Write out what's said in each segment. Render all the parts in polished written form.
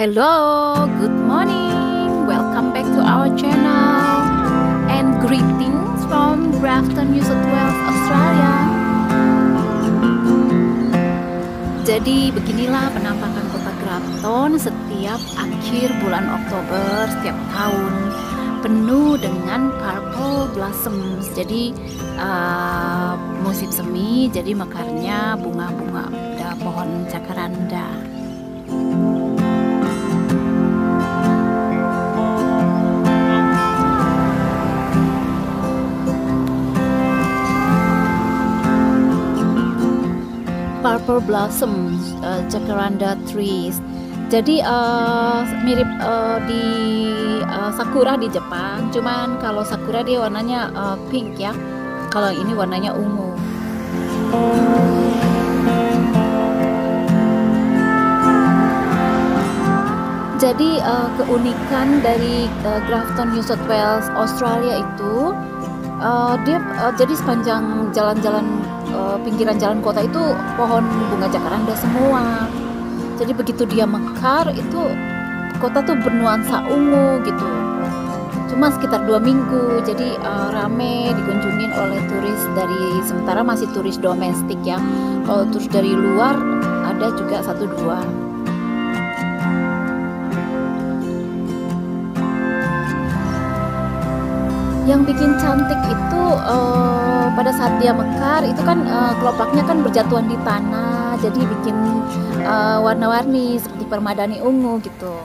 Hello, good morning. Welcome back to our channel and greetings from Grafton, New South Wales, Australia. Jadi beginilah penampakan kota Grafton setiap akhir bulan Oktober setiap tahun, penuh dengan purple blossoms. Jadi musim semi, jadi mekarnya bunga-bunga pohon jacaranda. Purple blossoms, jacaranda trees. Jadi mirip di sakura di Jepang, cuman kalau sakura dia warnanya pink ya, kalau ini warnanya ungu. Jadi keunikan dari Grafton, New South Wales, Australia itu dia jadi sepanjang jalan-jalan pinggiran jalan kota itu pohon bunga jacaranda semua. Jadi begitu dia mekar itu kota tuh bernuansa ungu gitu. Cuma sekitar 2 minggu, jadi rame dikunjungin oleh turis dari, sementara masih turis domestik ya. Kalau turis dari luar ada juga 1-2. Yang bikin cantik itu pada saat dia mekar itu kan kelopaknya kan berjatuhan di tanah, jadi bikin warna-warni seperti permadani ungu gitu.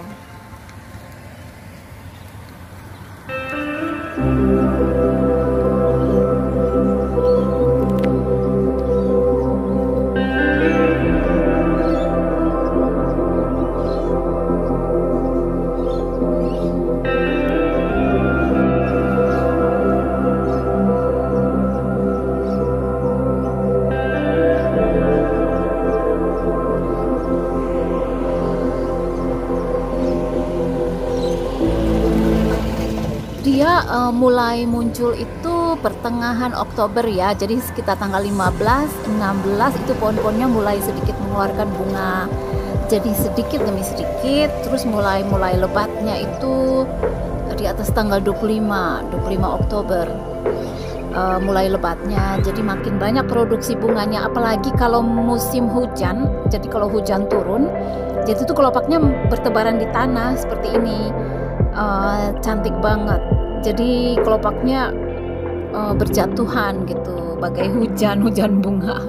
Dia mulai muncul itu pertengahan Oktober ya, jadi sekitar tanggal 15, 16 itu pohon-pohonnya mulai sedikit mengeluarkan bunga. Jadi sedikit demi sedikit, terus mulai lebatnya itu di atas tanggal 25 Oktober. Mulai lebatnya, jadi makin banyak produksi bunganya, apalagi kalau musim hujan. Jadi kalau hujan turun, jadi itu kelopaknya bertebaran di tanah seperti ini. Cantik banget. Jadi kelopaknya berjatuhan gitu, bagai hujan bunga.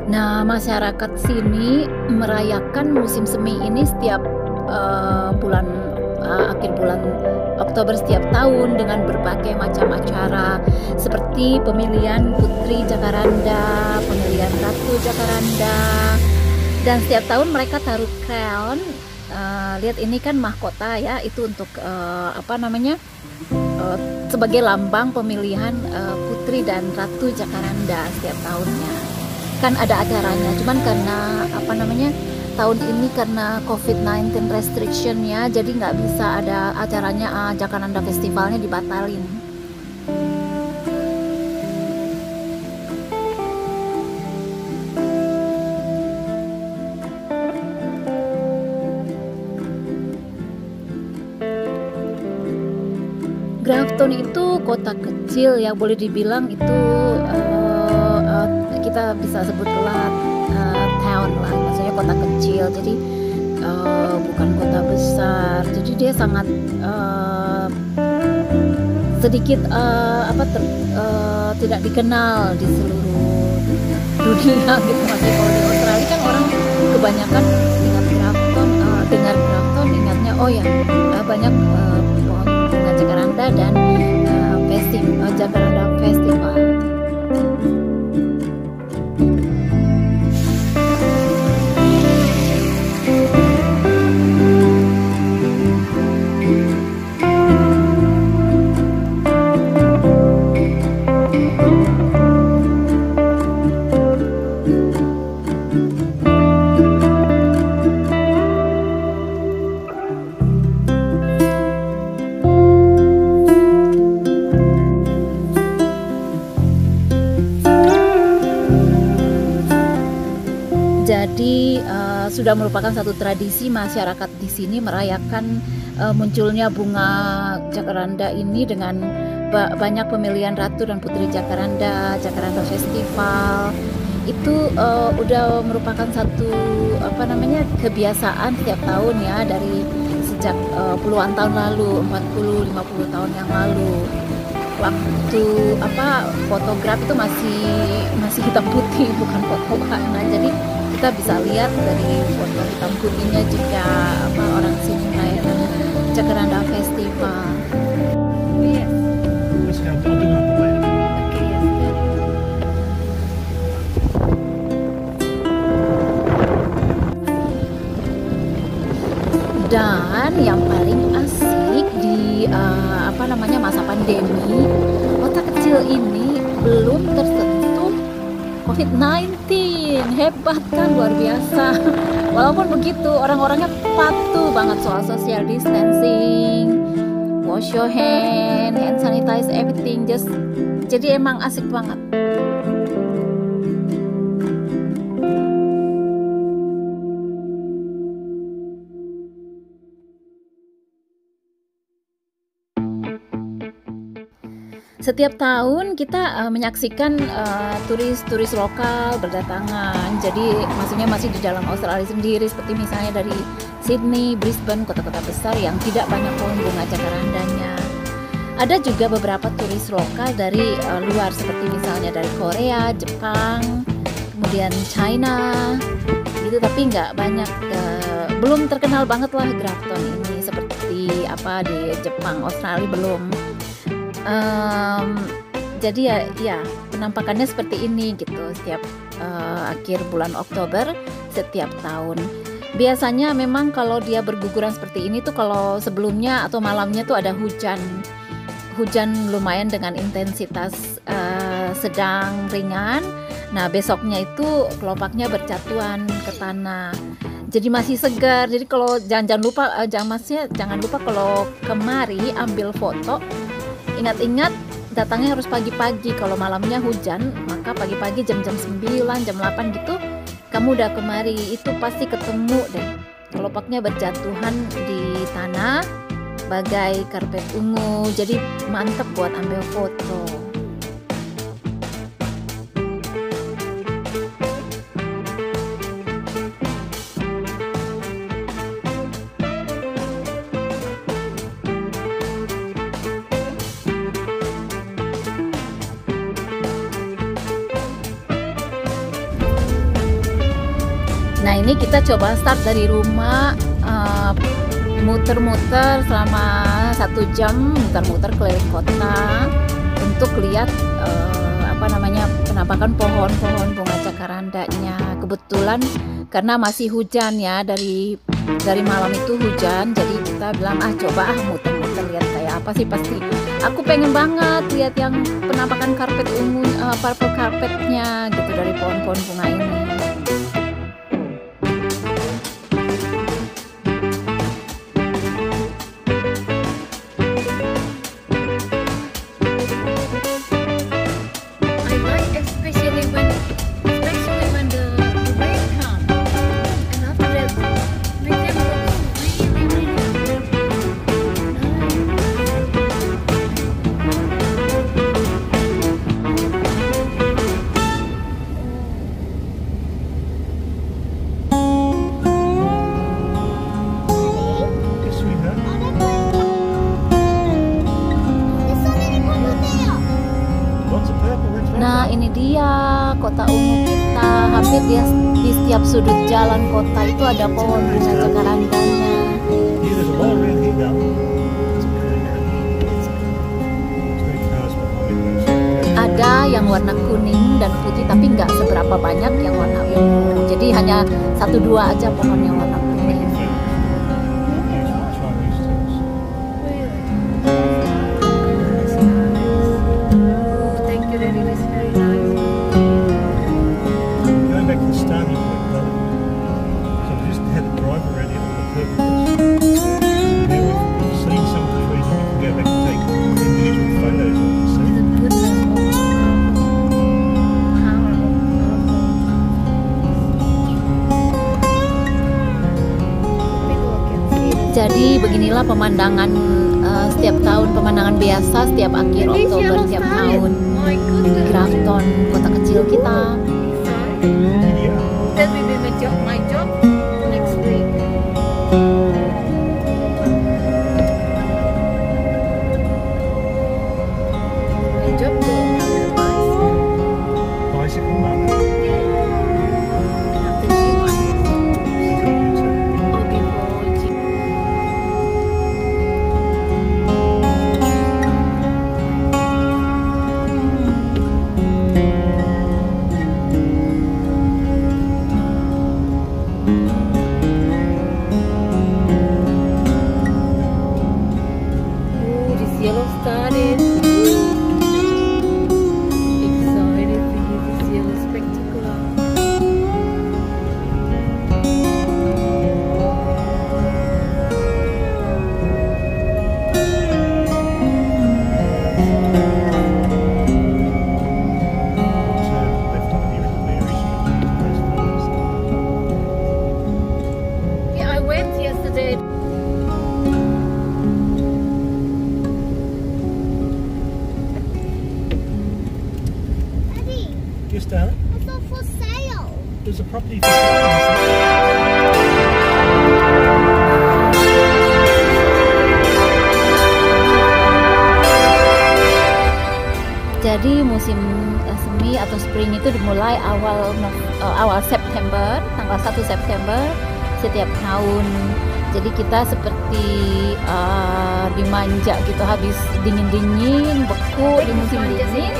Nah, masyarakat sini merayakan musim semi ini setiap akhir bulan Oktober setiap tahun dengan berbagai macam acara seperti pemilihan putri jacaranda, pemilihan ratu jacaranda, dan setiap tahun mereka taruh crown. Lihat ini kan mahkota ya, itu untuk sebagai lambang pemilihan putri dan ratu jacaranda setiap tahunnya. Kan ada acaranya, cuman karena tahun ini karena COVID-19 restriction ya, jadi nggak bisa ada acaranya, Jacaranda Festivalnya dibatalin. Grafton itu kota kecil ya, boleh dibilang itu kita bisa sebutlah town lah, maksudnya kota kecil, jadi bukan kota besar, jadi dia sangat sedikit tidak dikenal di seluruh dunia gitu. Maksudnya kalau di Australia kan orang kebanyakan dengar Grafton ingatnya banyak pohon bunga jacaranda dan Jacaranda Festival. Jadi sudah merupakan satu tradisi masyarakat di sini merayakan munculnya bunga jacaranda ini dengan banyak pemilihan ratu dan putri jacaranda, Jacaranda Festival. Itu udah merupakan satu kebiasaan setiap tahun ya, dari sejak puluhan tahun lalu, 40-50 tahun yang lalu. Waktu fotograf itu masih hitam putih, bukan foto warna. Jadi kita bisa lihat dari foto hitam putihnya jika orang sini merayakan Jacaranda Festival. Yes. Dan yang paling asik di masa pandemi, kota kecil ini belum tersentuh COVID-19. Hebat kan, luar biasa. Walaupun begitu, orang-orangnya patuh banget soal social distancing, wash your hand sanitize everything, jadi emang asik banget. Setiap tahun kita menyaksikan turis-turis lokal berdatangan. Jadi maksudnya masih di dalam Australia sendiri, seperti misalnya dari Sydney, Brisbane, kota-kota besar yang tidak banyak pohon bunga jacarandanya. Ada juga beberapa turis lokal dari luar, seperti misalnya dari Korea, Jepang, kemudian China, gitu. Tapi nggak banyak, belum terkenal banget lah Grafton ini seperti di Jepang, Australia belum. Jadi ya penampakannya seperti ini gitu setiap akhir bulan Oktober setiap tahun. Biasanya memang kalau dia berguguran seperti ini tuh kalau sebelumnya atau malamnya tuh ada hujan lumayan dengan intensitas sedang ringan. Nah besoknya itu kelopaknya berjatuhan ke tanah. Jadi masih segar. Jadi kalau jangan lupa kalau kemari ambil foto, ingat-ingat datangnya harus pagi-pagi. Kalau malamnya hujan, maka pagi-pagi jam-jam 9, jam 8 gitu kamu udah kemari, itu pasti ketemu deh kelopaknya berjatuhan di tanah bagai karpet ungu. Jadi mantep buat ambil foto. Nah ini kita coba start dari rumah, muter-muter selama 1 jam, muter-muter keliling kota untuk lihat penampakan pohon-pohon bunga jacarandanya. Kebetulan karena masih hujan ya, dari malam itu hujan, jadi kita bilang coba muter-muter lihat kayak apa sih. Pasti aku pengen banget lihat yang penampakan karpet ungu, purple carpetnya gitu dari pohon-pohon bunga ini. ini dia kota ungu kita. Hampir di setiap sudut jalan kota itu ada pohon bunga jacarandanya. Ada yang warna kuning dan putih, tapi nggak seberapa banyak yang warna ungu. Jadi hanya 1-2 aja pohon yang warna kuning. Jadi beginilah pemandangan setiap tahun, pemandangan biasa setiap akhir Oktober setiap tahun di Grafton, kota kecil kita. Yellow started. Excited to get this yellow spectacular. Yeah, I went yesterday. Yes, darling. I thought for sale. There's a property for sale. Jadi musim semi atau spring itu dimulai awal September, tanggal 1 September setiap tahun. Jadi kita seperti dimanja gitu, habis dingin-dingin, beku di musim dingin.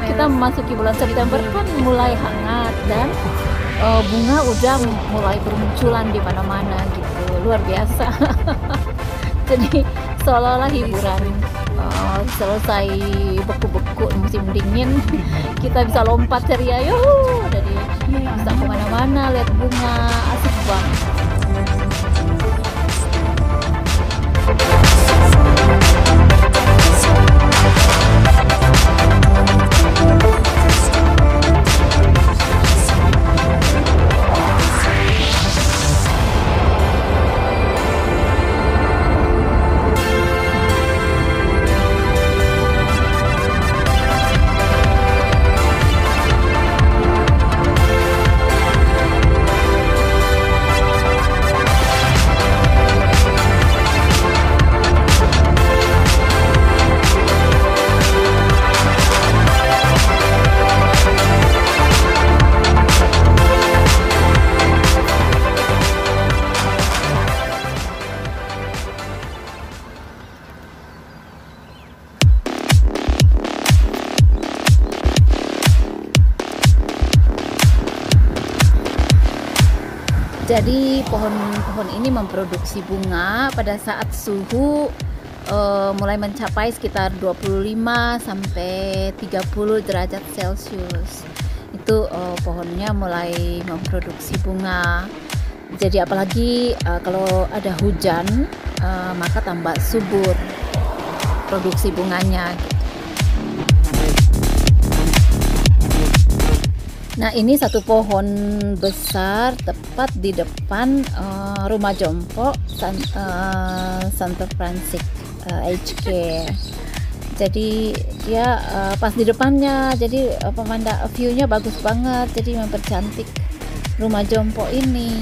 Kita memasuki bulan September kan mulai hangat dan bunga udah mulai bermunculan di mana-mana gitu, luar biasa. Jadi seolah-olah hiburan. Selesai beku-beku musim dingin, kita bisa lompat ceria, yuhu, jadi bisa kemana-mana lihat bunga, asik banget. Jadi pohon-pohon ini memproduksi bunga pada saat suhu mulai mencapai sekitar 25 sampai 30 derajat Celcius. Itu pohonnya mulai memproduksi bunga. Jadi apalagi kalau ada hujan maka tambah subur produksi bunganya. Nah, ini satu pohon besar tepat di depan rumah jompo Santo Francis HK. Jadi dia pas di depannya, jadi pemandang view-nya bagus banget, jadi mempercantik rumah jompo ini.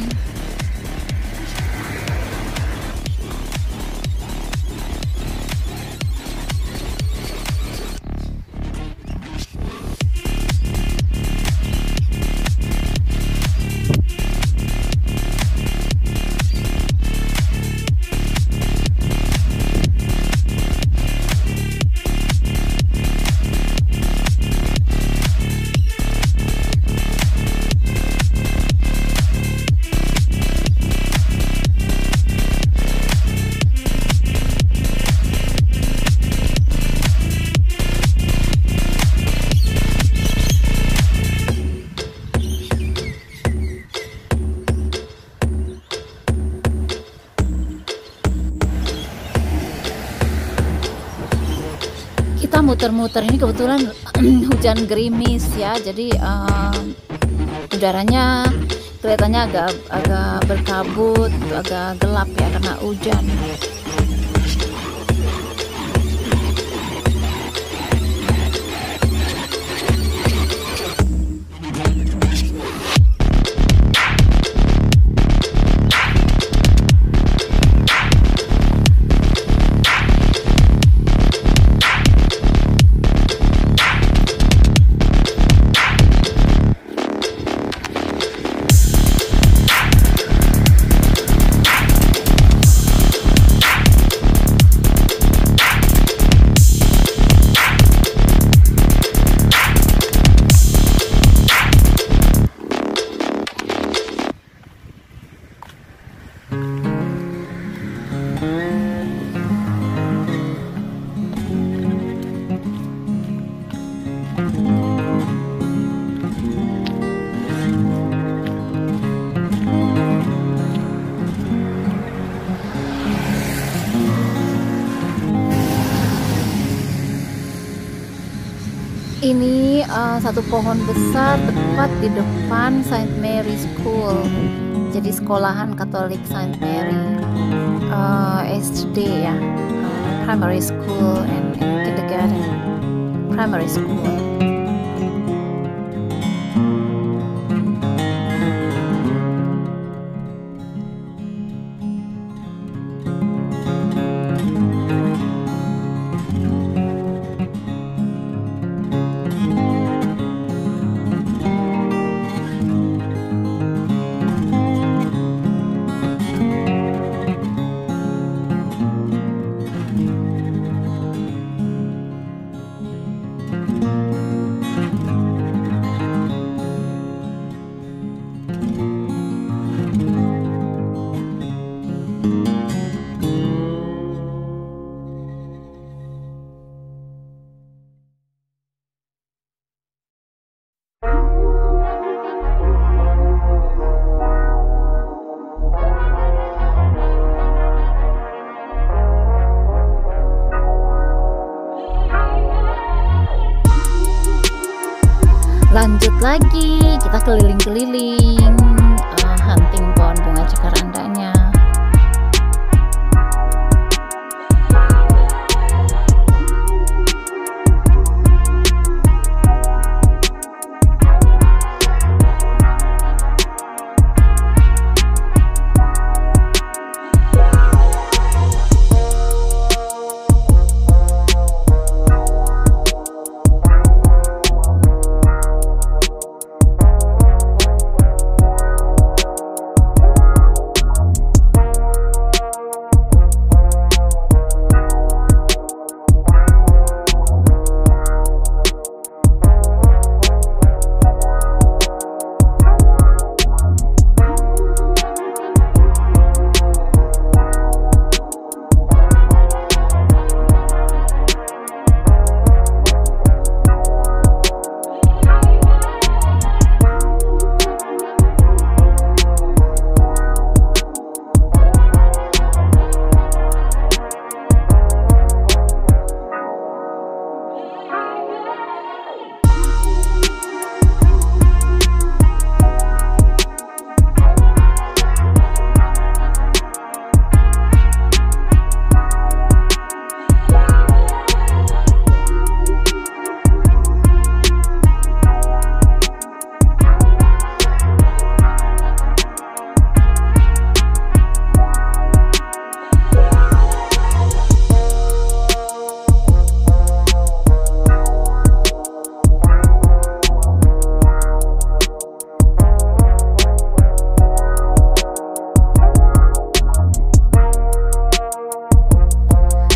kita muter-muter ini kebetulan hujan gerimis ya, jadi udaranya kelihatannya agak berkabut, agak gelap ya karena hujan. Ini satu pohon besar tepat di depan Saint Mary School. Jadi sekolahan Katolik Saint Mary SD ya, primary school and kindergarten, primary school. Lanjut lagi, kita keliling-keliling hunting pohon bunga jacarandanya.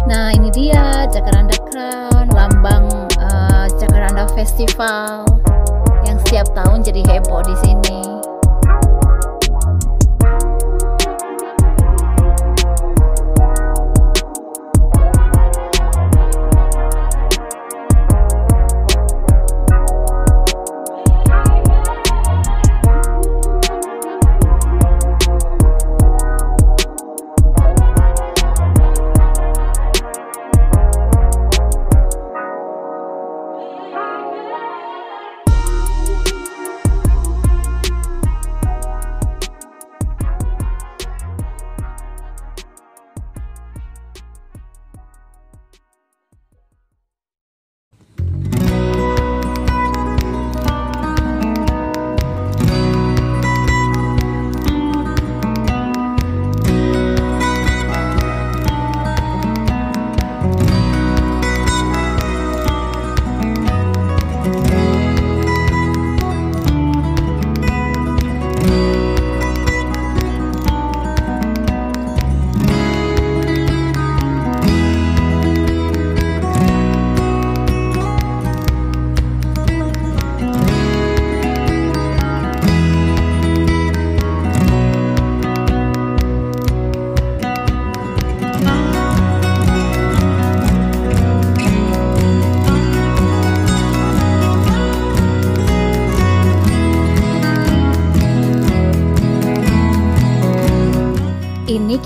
Nah, ini dia Jacaranda Crown, lambang Jacaranda Festival yang setiap tahun jadi heboh di sini.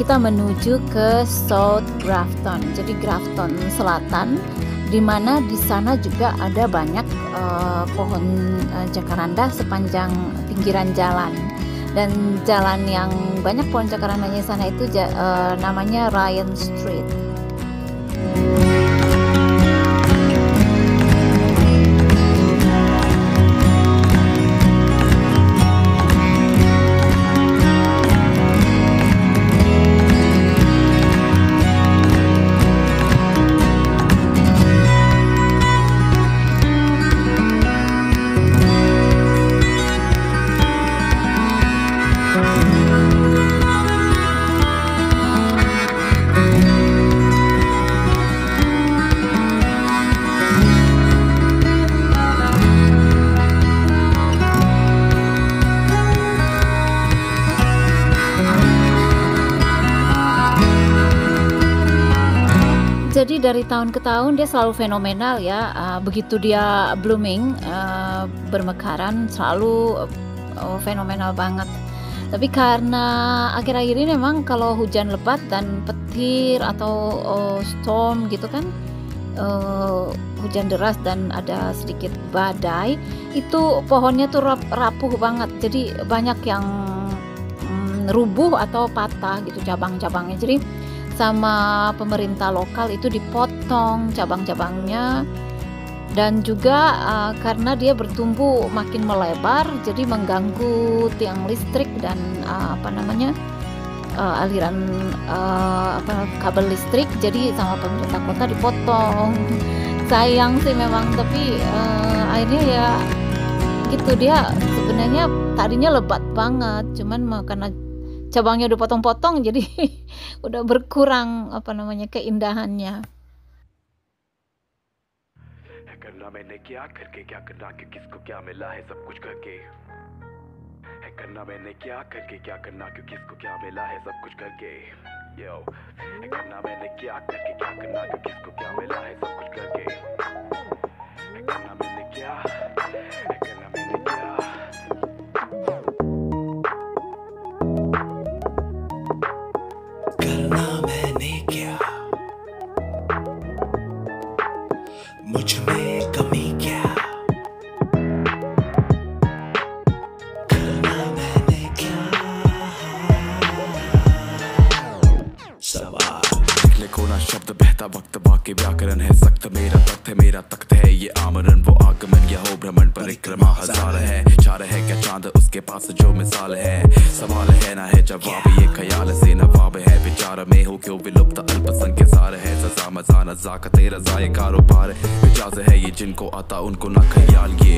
kita menuju ke South Grafton. Jadi Grafton Selatan, di mana di sana juga ada banyak pohon jacaranda sepanjang pinggiran jalan. Dan jalan yang banyak pohon jacarandanya di sana itu namanya Ryan Street. Jadi dari tahun ke tahun dia selalu fenomenal ya. Begitu dia blooming, bermekaran, selalu fenomenal banget. Tapi karena akhir-akhir ini memang kalau hujan lebat dan petir atau storm gitu kan, hujan deras dan ada sedikit badai, itu pohonnya tuh rapuh banget. Jadi banyak yang rubuh atau patah gitu cabang-cabangnya. Jadi sama pemerintah lokal itu dipotong cabang-cabangnya, dan juga karena dia bertumbuh makin melebar jadi mengganggu tiang listrik dan aliran kabel listrik, jadi sama pemerintah kota dipotong. Sayang sih memang, tapi akhirnya ya gitu, dia sebenarnya tadinya lebat banget, cuman karena cabangnya udah potong-potong jadi udah berkurang keindahannya. करना मैंने क्या करके क्या करना कि किसको क्या मिला है सब कुछ करके है करना मैंने क्या करके क्या करना कि किसको क्या मिला है सब कुछ करके यो है करना मैंने क्या करके क्या करना कि किसको क्या मिला है सब कुछ करके है करना मैंने क्या है करना मैंने क्या करना मैंने क्या मुझ में कमी क्या करना मैंने क्या सवाल लिखो ना शब्द बहता वक्त बाकी व्याकरण है सख्त मेरा तख्त है ये आमरण वो आगमन या हो भ्रमण परिक्रमा हजार है चार है क्या चांद उसके पास जो मिसाल है सवाल है ना है जवाब ये ख्याल से नवाब है विचार में हो क्यों विलुप्त अल्पसंख्य सार है सजा मजा नजाकत रजाए कारोबार मिजाज है ये जिनको आता उनको ना ख्याल ये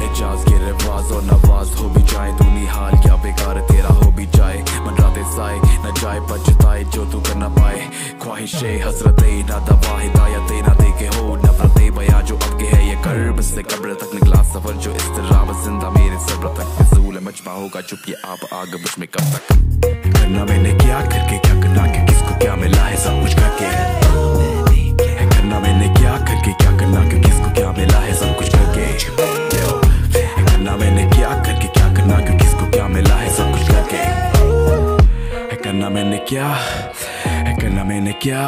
एजाज के रिवाज और नवाज हो भी जाए तू निहाल क्या बेकार तेरा हो भी जाए मनराते साए न जाए बचताए जो तू कर ना पाए ख्वाहिशे हसरते ना दवा हिदायते ना दे के हो नफरते बया जो अगे है ये कर्ब से कब्र तक निकला सफर जो इस्तराब जिंदा मेरे सब्र तक फिजूल मजमा होगा चुप ये आप आग बुझ में कब तक करना मैंने क्या करके क्या करना कि किसको क्या मिला है सब कुछ करके करना मैंने क्या करके क्या करना कि किसको क्या मिला है सब कुछ करके करना मैंने क्या करके क्या करना कि किसको क्या मिला है सब कुछ करके करना मैंने क्या करना मैंने क्या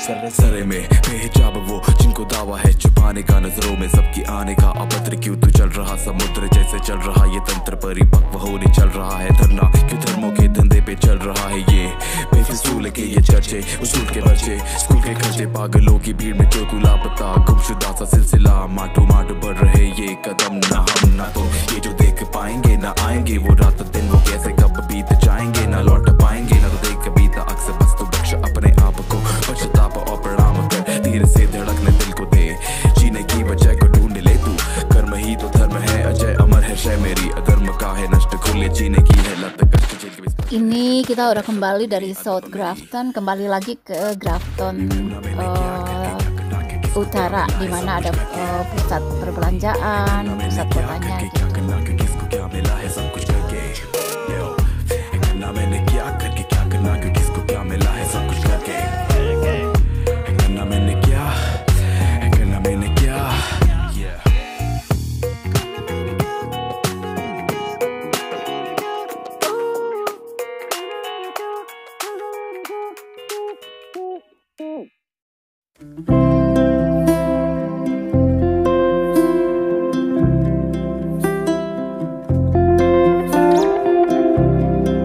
सरे में बेहिजाब वो जिनको दावा है छुपाने का नजरों में सबकी आने का अभद्र क्यों तू चल रहा समुद्र जैसे चल रहा ये तंत्र परिपक्व होने चल रहा है धरना क्यों धर्मों के धंधे पे चल रहा है ये बेफिजूल के ये चर्चे उसूल के बच्चे स्कूल के खर्चे पागलों की भीड़ में जो तू लापता गुमशुदा सा सिलसिला माटो माट बढ़ रहे ये कदम ना हम ना तुम ये जो देख पाएंगे ना आएंगे वो रात दिन वो कैसे कब बीत जाएंगे ना लौट पाएंगे ना तो देख बीता अक्सर बस तू बख्श अपने आप को पश्चाताप और प्रणाम कर धीरे से धड़कने दिल को दे जीने की वजह को ढूंढ ले तू कर्म ही तो धर्म है अजय अमर है शय मेरी अधर्म का है नष्ट खुले जीने की है लत कष्ट Ini kita udah kembali dari South Grafton, kembali lagi ke Grafton Utara, di mana ada pusat perbelanjaan, pusat kotanya gitu.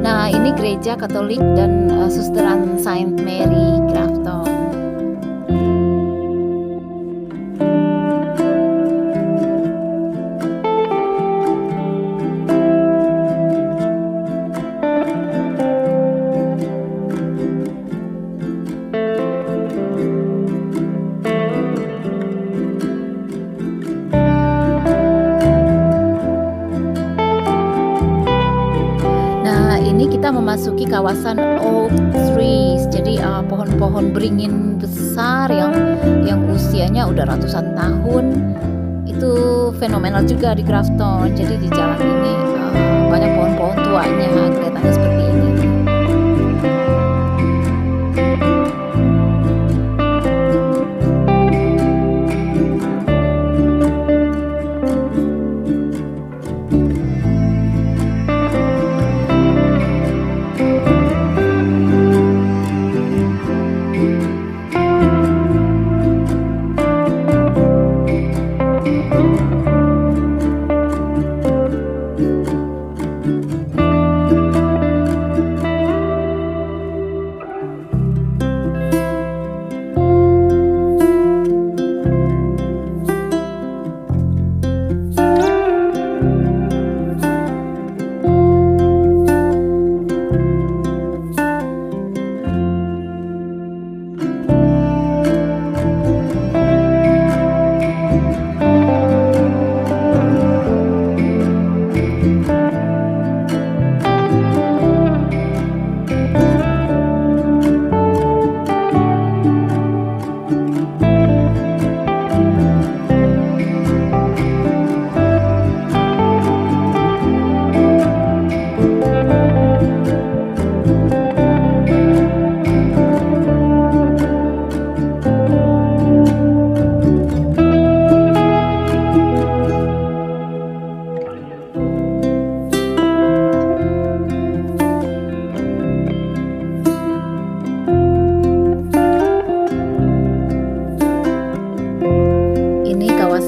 Nah, ini gereja Katolik dan Susteran Saint Mary Grafton. Ini kita memasuki kawasan oak trees, jadi pohon-pohon beringin besar yang usianya udah ratusan tahun. Itu fenomenal juga di Grafton. Jadi di jalan ini banyak pohon-pohon tuanya, kelihatannya seperti ini.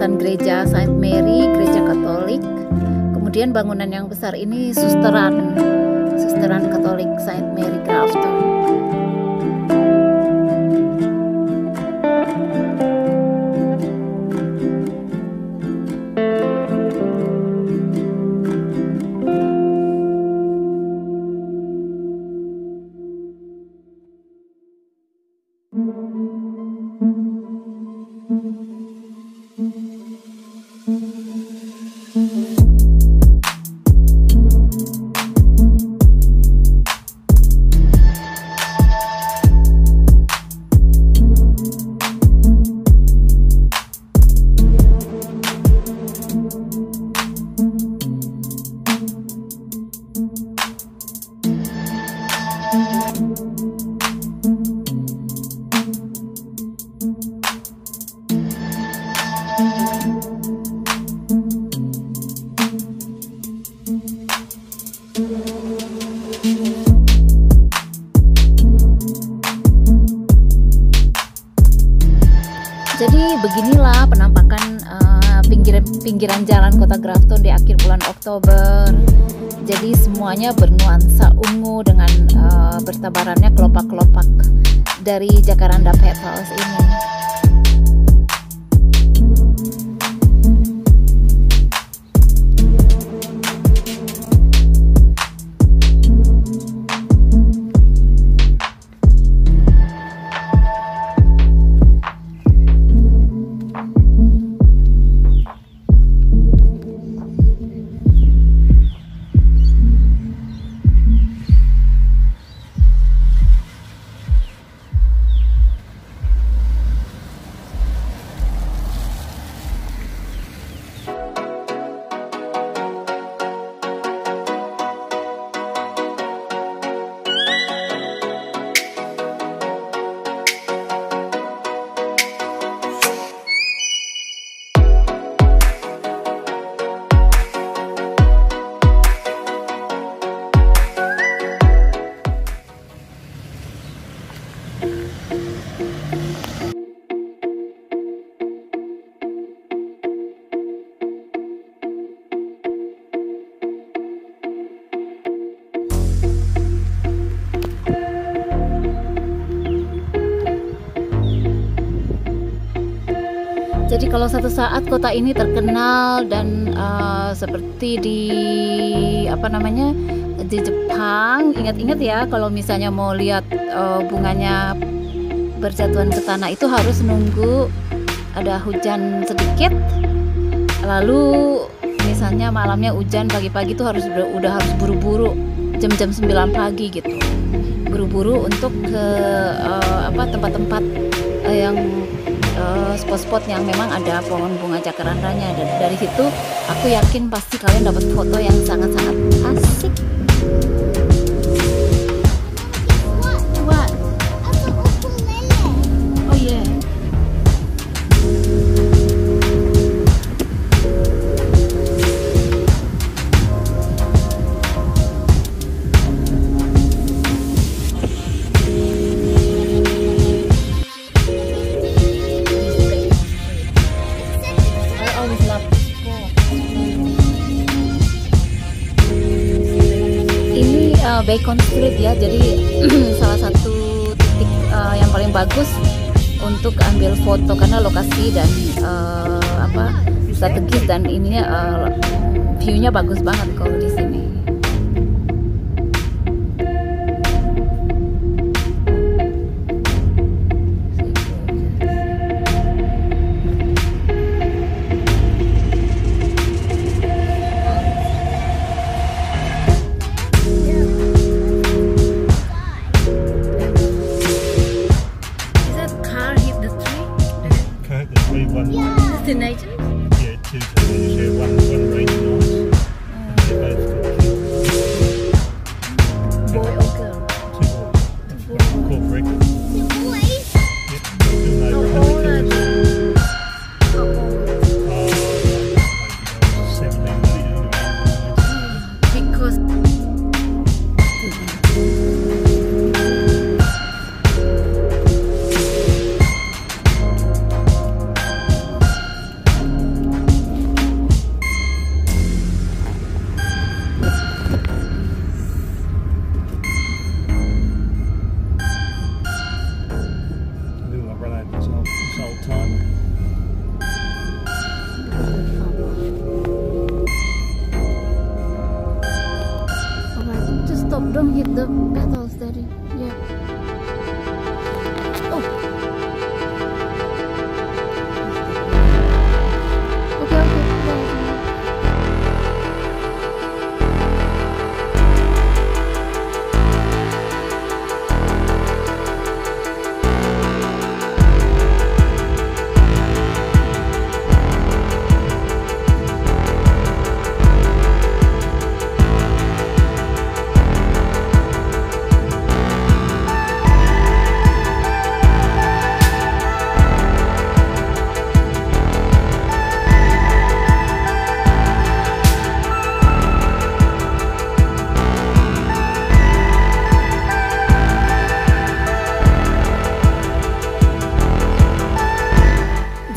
Gereja Saint Mary, gereja Katolik. Kemudian bangunan yang besar ini Susteran Katolik Saint Mary Grafton. Jadi beginilah penampakan pinggiran jalan kota Grafton di akhir bulan Oktober. Jadi semuanya bernuansa ungu dengan bertabarannya kelopak-kelopak dari Jacaranda Petals ini. Jadi kalau satu saat kota ini terkenal dan seperti di apa namanya di Jepang, ingat-ingat ya kalau misalnya mau lihat bunganya berjatuhan ke tanah itu harus nunggu ada hujan sedikit, lalu misalnya malamnya hujan, pagi-pagi itu udah harus buru-buru jam-jam 9 pagi gitu, buru-buru untuk ke tempat-tempat yang spot-spot yang memang ada pohon bunga jacarandanya. Dan dari situ aku yakin pasti kalian dapat foto yang sangat-sangat asik. What? Oh yeah. Bacon Street ya, jadi salah satu titik yang paling bagus untuk ambil foto karena lokasi dan strategis dan ininya view-nya bagus banget kalau di sini. Teenagers? Yeah, two teenagers. Yeah, one raging nice. And they both got killed. Boy or girl? Two boys. Caught for it. Boys? Yep. How many kills? Like 17, 18. Because don't hit the petals, Daddy. Yeah. Oh. Okay.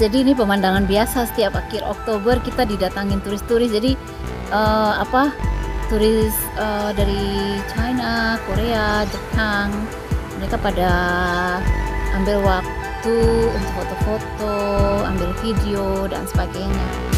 Jadi ini pemandangan biasa setiap akhir Oktober kita didatangin turis-turis. Jadi turis dari China, Korea, Jepang, mereka pada ambil waktu untuk foto-foto, ambil video dan sebagainya.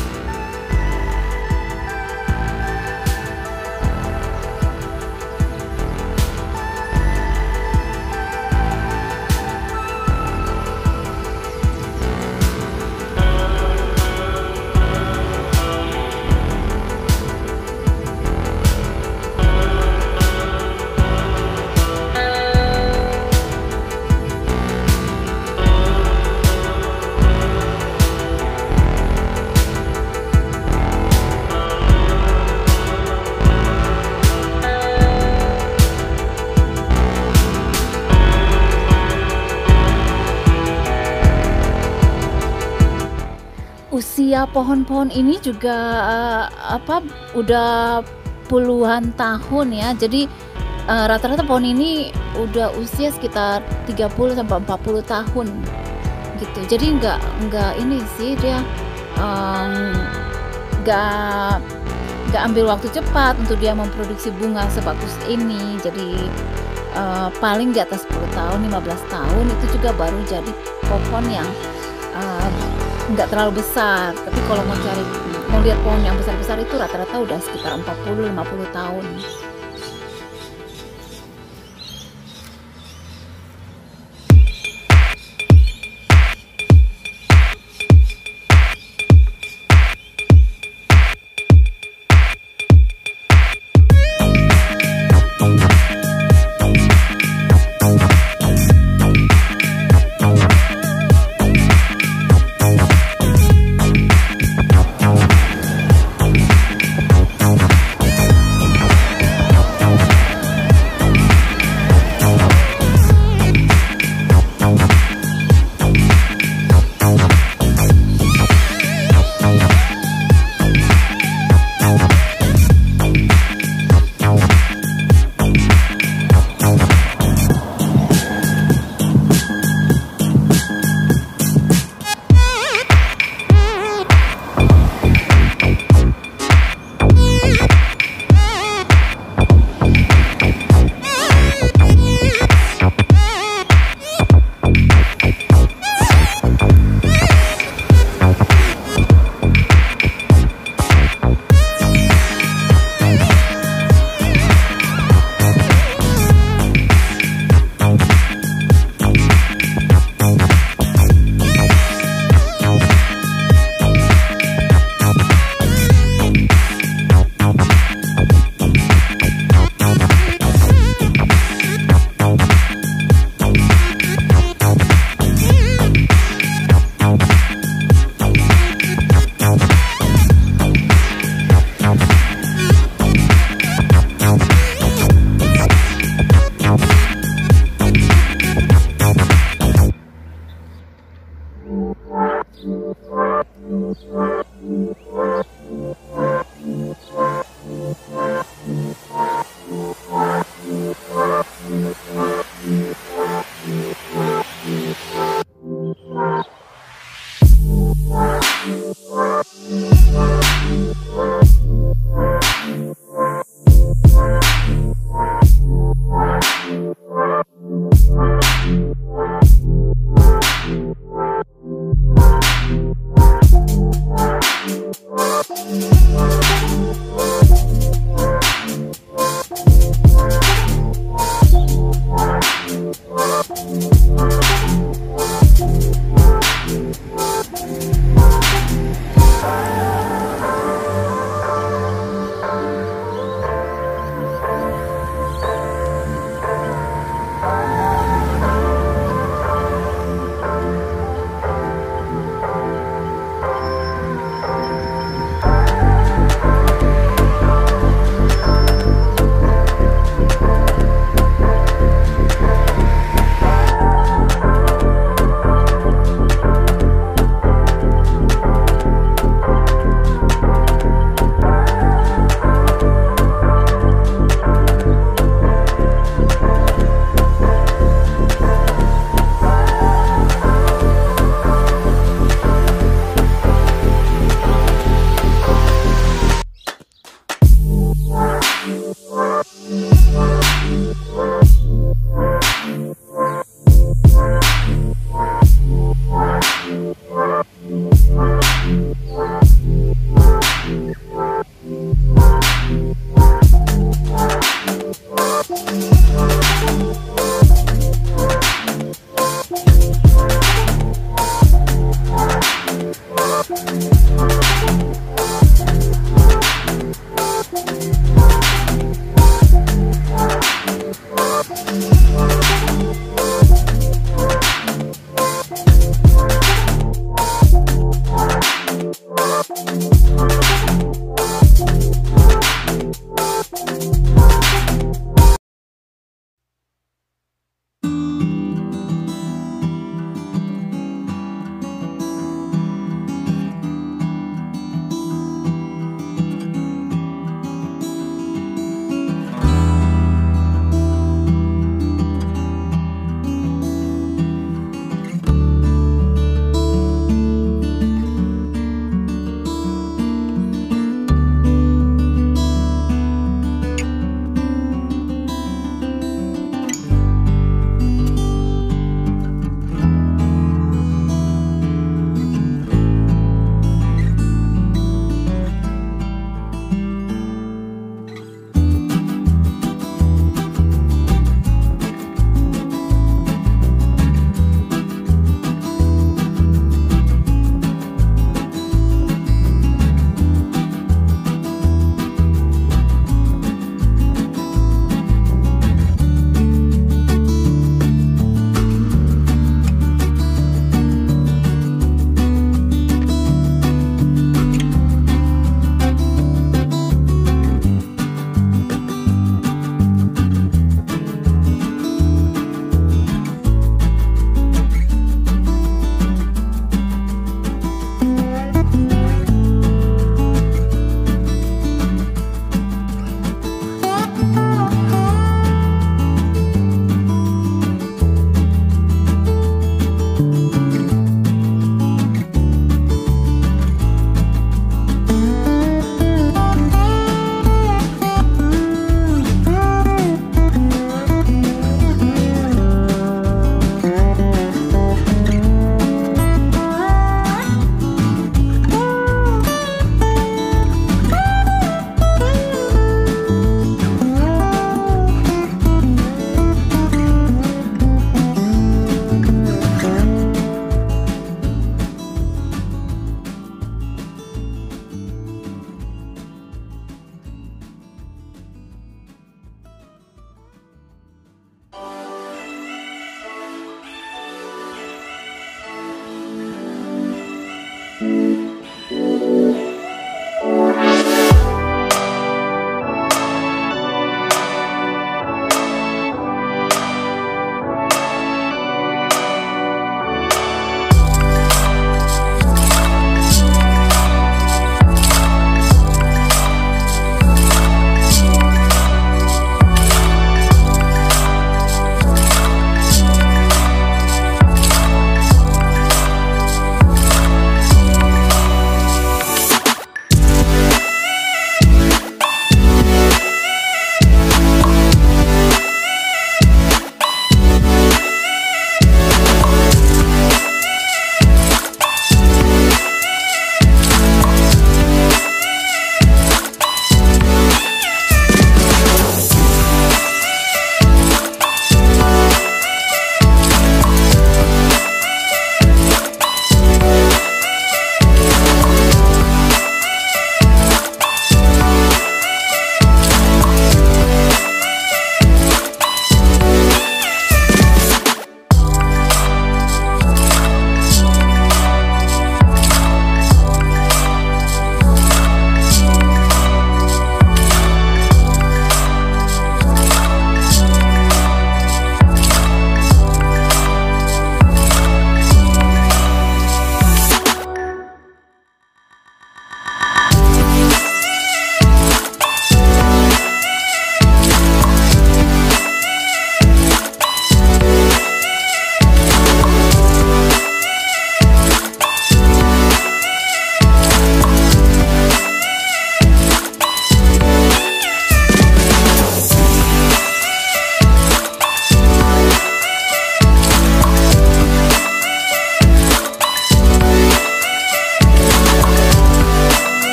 Usia pohon-pohon ini juga udah puluhan tahun ya. Jadi rata-rata pohon ini udah usia sekitar 30 sampai 40 tahun gitu. Jadi nggak ini sih dia nggak ambil waktu cepat untuk dia memproduksi bunga sebagus ini. Jadi paling di atas 10 tahun, 15 tahun itu juga baru jadi pohon yang nggak terlalu besar. Tapi kalau mau lihat pohon yang besar-besar itu rata-rata udah sekitar 40-50 tahun.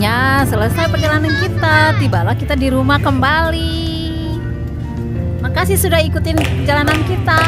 akhirnya selesai perjalanan kita. Tibalah kita di rumah kembali. Makasih sudah ikutin perjalanan kita.